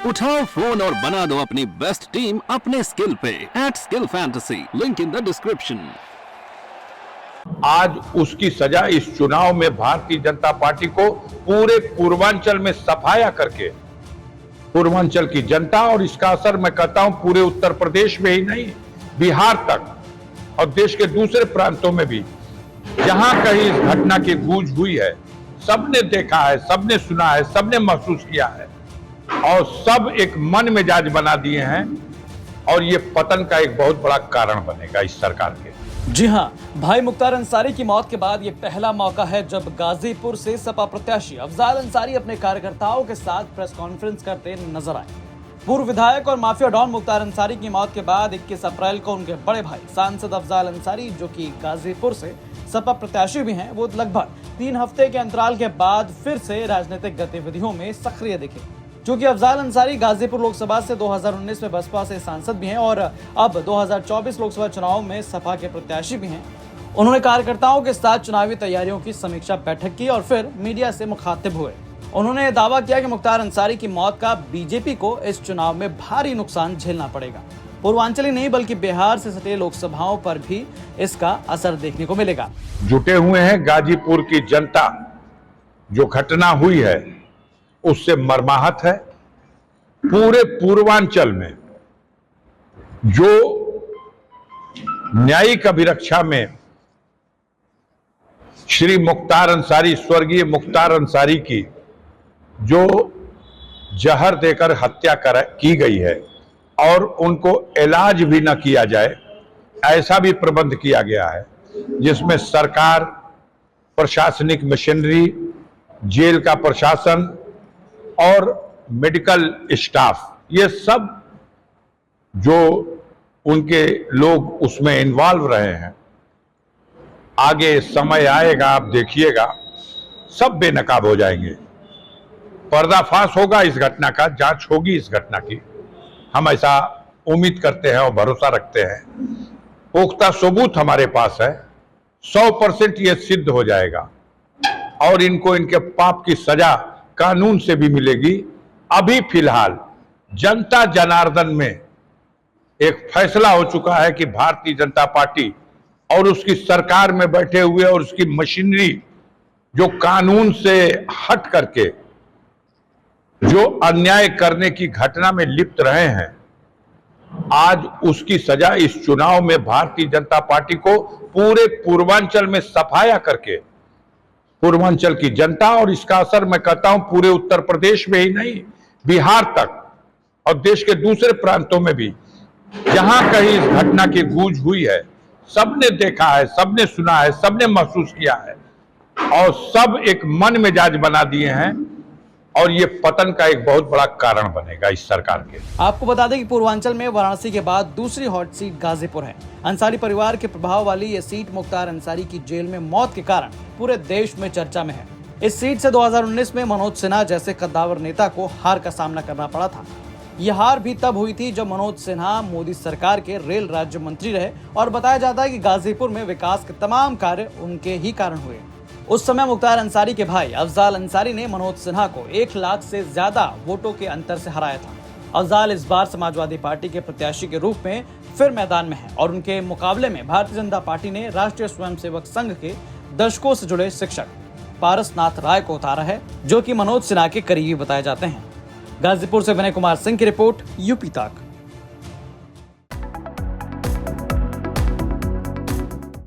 उठाओ फोन और बना दो अपनी बेस्ट टीम अपने स्किल पे @skillfantasy, link in the description. आज उसकी सजा इस चुनाव में भारतीय जनता पार्टी को पूरे पूर्वांचल में सफाया करके पूर्वांचल की जनता और इसका असर मैं कहता हूं पूरे उत्तर प्रदेश में ही नहीं, बिहार तक और देश के दूसरे प्रांतों में भी जहां कहीं इस घटना की गूंज हुई है, सबने देखा है, सबने सुना है, सबने महसूस किया है और सब एक मन मिजाज बना दिए हैं और ये पतन का एक बहुत बड़ा कारण बनेगा इस सरकार के। जी हां, भाई मुख्तार अंसारी की मौत के बाद ये पहला मौका है जब गाजीपुर से सपा प्रत्याशी अफजाल अंसारी अपने कार्यकर्ताओं के साथ प्रेस कॉन्फ्रेंस करते नजर आए। पूर्व विधायक और माफिया डॉन मुख्तार अंसारी की मौत के बाद 21 अप्रैल को उनके बड़े भाई सांसद अफजाल अंसारी, जो कि गाजीपुर से सपा प्रत्याशी भी हैं, वो लगभग 3 हफ्ते के अंतराल के बाद फिर से राजनीतिक गतिविधियों में सक्रिय दिखे। क्योंकि अफजाल अंसारी गाजीपुर लोकसभा से 2019 में बसपा से सांसद भी हैं और अब 2024 लोकसभा चुनाव में सपा के प्रत्याशी भी हैं, उन्होंने कार्यकर्ताओं के साथ चुनावी तैयारियों की समीक्षा बैठक की और फिर मीडिया से मुखातिब हुए। उन्होंने दावा किया कि मुख्तार अंसारी की मौत का बीजेपी को इस चुनाव में भारी नुकसान झेलना पड़ेगा। पूर्वांचल ही नहीं बल्कि बिहार से सटे लोकसभाओं पर भी इसका असर देखने को मिलेगा। जुटे हुए हैं गाजीपुर की जनता, जो घटना हुई है उससे मर्माहत है। पूरे पूर्वांचल में जो न्यायिक अभिरक्षा में श्री मुख्तार अंसारी, स्वर्गीय मुख्तार अंसारी की जो जहर देकर हत्या की गई है और उनको इलाज भी न किया जाए, ऐसा भी प्रबंध किया गया है जिसमें सरकार, प्रशासनिक मशीनरी, जेल का प्रशासन और मेडिकल स्टाफ, ये सब जो उनके लोग उसमें इन्वॉल्व रहे हैं, आगे समय आएगा, आप देखिएगा, सब बेनकाब हो जाएंगे। पर्दाफाश होगा इस घटना का, जांच होगी इस घटना की, हम ऐसा उम्मीद करते हैं और भरोसा रखते हैं। पुख्ता सबूत हमारे पास है, 100% ये सिद्ध हो जाएगा और इनको इनके पाप की सजा कानून से भी मिलेगी। अभी फिलहाल जनता जनार्दन में एक फैसला हो चुका है कि भारतीय जनता पार्टी और उसकी सरकार में बैठे हुए और उसकी मशीनरी जो कानून से हट करके जो अन्याय करने की घटना में लिप्त रहे हैं, आज उसकी सजा इस चुनाव में भारतीय जनता पार्टी को पूरे पूर्वांचल में सफाया करके पूर्वांचल की जनता और इसका असर मैं कहता हूं पूरे उत्तर प्रदेश में ही नहीं, बिहार तक और देश के दूसरे प्रांतों में भी जहां कहीं इस घटना की गूंज हुई है, सबने देखा है, सबने सुना है, सबने महसूस किया है और सब एक मन मिजाज बना दिए हैं और ये पतन का एक बहुत बड़ा कारण बनेगा इस सरकार के। आपको बता दें कि पूर्वांचल में वाराणसी के बाद दूसरी हॉट सीट गाजीपुर है। अंसारी परिवार के प्रभाव वाली ये सीट मुख्तार अंसारी की जेल में मौत के कारण पूरे देश में चर्चा में है। इस सीट से 2019 में मनोज सिन्हा जैसे कद्दावर नेता को हार का सामना करना पड़ा था। यह हार भी तब हुई थी जब मनोज सिन्हा मोदी सरकार के रेल राज्य मंत्री रहे और बताया जाता है कि गाजीपुर में विकास के तमाम कार्य उनके ही कारण हुए। उस समय मुख्तार अंसारी के भाई अफजाल अंसारी ने मनोज सिन्हा को 1 लाख से ज्यादा वोटों के अंतर से हराया था। अफजाल इस बार समाजवादी पार्टी के प्रत्याशी के रूप में फिर मैदान में है और उनके मुकाबले में भारतीय जनता पार्टी ने राष्ट्रीय स्वयंसेवक संघ के दशकों से जुड़े शिक्षक पारसनाथ राय को उतारा है, जो कि मनोज सिन्हा के करीबी बताए जाते हैं। गाजीपुर से विनय कुमार सिंह की रिपोर्ट, यूपी तक।